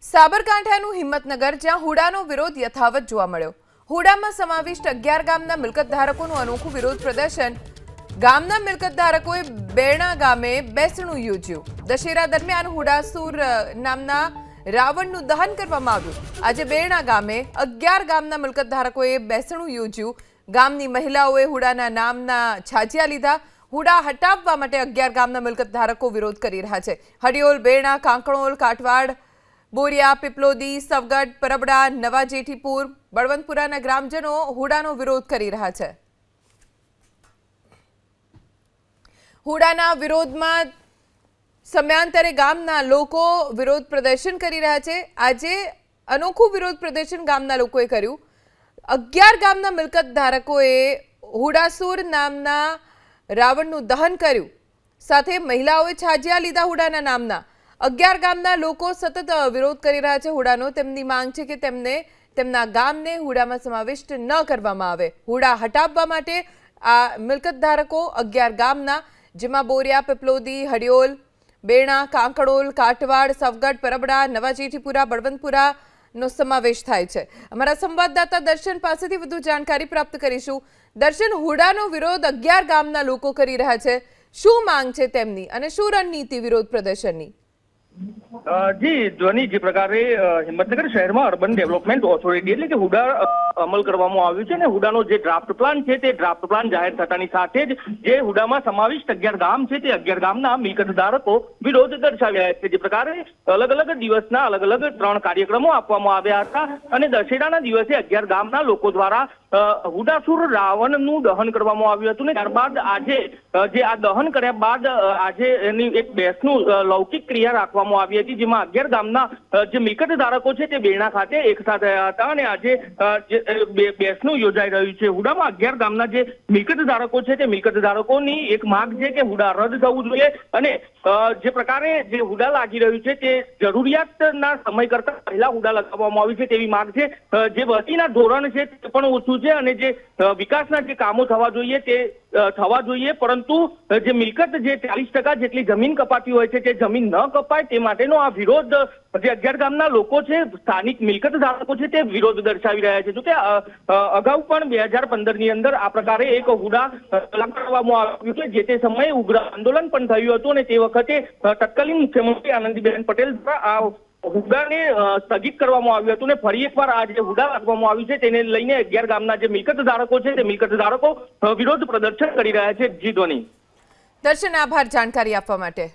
સાબરકાંઠાનું હિંમતનગર, જ્યાં હુડાનો વિરોધ યથાવત જોવા મળ્યો. હુડામાં સમાવિષ્ટ 11 ગામના મિલકત ધારકોનું અનોખું વિરોધ પ્રદર્શન. ગામના મિલકત ધારકોએ બેરણા ગામે બેસણું યોજ્યું. દશેરા દરમિયાન હુડાસુર નામના રાવણનું દહન કરવામાં આવ્યું. આજે બેરણા ગામે 11 ગામના મિલકત ધારકોએ બેસણું યોજ્યું. ગામની મહિલાઓએ હુડાના નામના છાજિયા લીધા. હુડા હટાવવા માટે 11 ગામના મિલકત ધારકો વિરોધ કરી રહ્યા છે. હડિયોલ, બેરણા, કાંકણોલ, કાટવાડ, બોરિયા, પીપલોદી, સવગઢ, પરબડા, નવા જેઠીપુર, બળવંતપુરાના ગ્રામજનો હુડાનો વિરોધ કરી રહ્યા છે. હુડાના વિરોધમાં સમયાંતરે ગામના લોકો વિરોધ પ્રદર્શન કરી રહ્યા છે. આજે અનોખું વિરોધ પ્રદર્શન ગામના લોકોએ કર્યું. 11 ગામના મિલકત ધારકોએ હુડાસુર નામના રાવણનું દહન કર્યું. સાથે મહિલાઓએ છાજિયા લીધા. હુડાના નામના 11 ગામના લોકો સતત વિરોધ કરી રહ્યા છે હુડાનો. તેમની માંગ છે કે તેમને તેમના ગામને હુડામાં સમાવિષ્ટ ન કરવામાં આવે. હુડા હટાવવા માટે આ મિલકત ધારકો 11 ગામના, જેમાં બોરિયા, પીપલોદી, હડિયોલ, બેરણા, કાંકણોલ, કાટવાડ, સવગઢ, પરબડા, નવા જેઠીપુરા, બળવંતપુરાનો સમાવેશ થાય છે. અમારા સંવાદદાતા દર્શન પાસેથી વધુ જાણકારી પ્રાપ્ત કરીશું. દર્શન, હુડાનો વિરોધ 11 ગામના લોકો કરી રહ્યા છે. શું માંગ છે તેમની અને શું રણનીતિ વિરોધ પ્રદર્શનની? જી ધ્વનિ, જે પ્રકારે હિંમતનગર શહેરમાં અર્બન ડેવલપમેન્ટ ઓથોરિટી એટલે કે હુડા અમલ કરવામાં આવ્યું છે અને હુડાનો જે ડ્રાફ્ટ પ્લાન છે તે ડ્રાફ્ટ પ્લાન જાહેર થતાની સાથે જ જે હુડામાં સમાવિષ્ટ 11 ગામ છે તે 11 ગામના મિલકત ધારકો વિરોધ દર્શાવી રહ્યા છે. જે પ્રકારે અલગ અલગ દિવસના અલગ અલગ 3 કાર્યક્રમો આપવામાં આવ્યા હતા અને દશેરાના દિવસે 11 ગામના લોકો દ્વારા હુડાસુર રાવણનું દહન કરવામાં આવ્યું હતું. અને ત્યારબાદ આજે જે આ દહન કર્યા બાદ આજે એની એક બેસનું લૌકિક ક્રિયા રાખવામાં આવી હતી, જેમાં 11 ગામના જે મિલકત ધારકો છે તે બેરણા ખાતે એકઠા થયા હતા અને આજે બેસનું યોજાઈ રહ્યું છે. હુડામાં 11 ગામના જે મિલકત ધારકો છે તે મિલકત ધારકોની એક માંગ છે કે હુડા રદ થવું જોઈએ અને જે પ્રકારે જે હુડા લાગી રહ્યું છે તે જરૂરિયાતના સમય કરતા પહેલા હુડા લગાવવામાં આવ્યું છે તેવી માંગ છે. જે વસ્તીના ધોરણ છે તે પણ ઓછું છે અને જે વિકાસના જે કામો થવા જોઈએ તે થવા જોઈએ, પરંતુ જે મિલકત જે 40% જેટલી જમીન કપાતી હોય છે તે જમીન ન કપાય તે માટેનો આ વિરોધ જે 11 ગામના લોકો છે, સ્થાનિક મિલકત ધારકો છે, તે વિરોધ દર્શાવી રહ્યા છે. જોકે અગાઉ પણ 2015ની અંદર આ પ્રકારે એક હુડા લગાવવામાં આવ્યું છે. જે તે સમયે ઉગ્ર આંદોલન પણ થયું હતું અને તે વખતે તત્કાલીન મુખ્યમંત્રી આનંદીબેન પટેલ દ્વારા આ હુડાને સ્થગિત કરવામાં આવ્યું હતું અને ફરી એકવાર આ જે હુડા લાગવામાં આવ્યું છે તેને લઈને 11 ગામના જે મિલકત ધારકો છે તે મિલકત ધારકો વિરોધ પ્રદર્શન કરી રહ્યા છે. જી ધ્વનિ. દર્શન, આભાર જાણકારી આપવા માટે.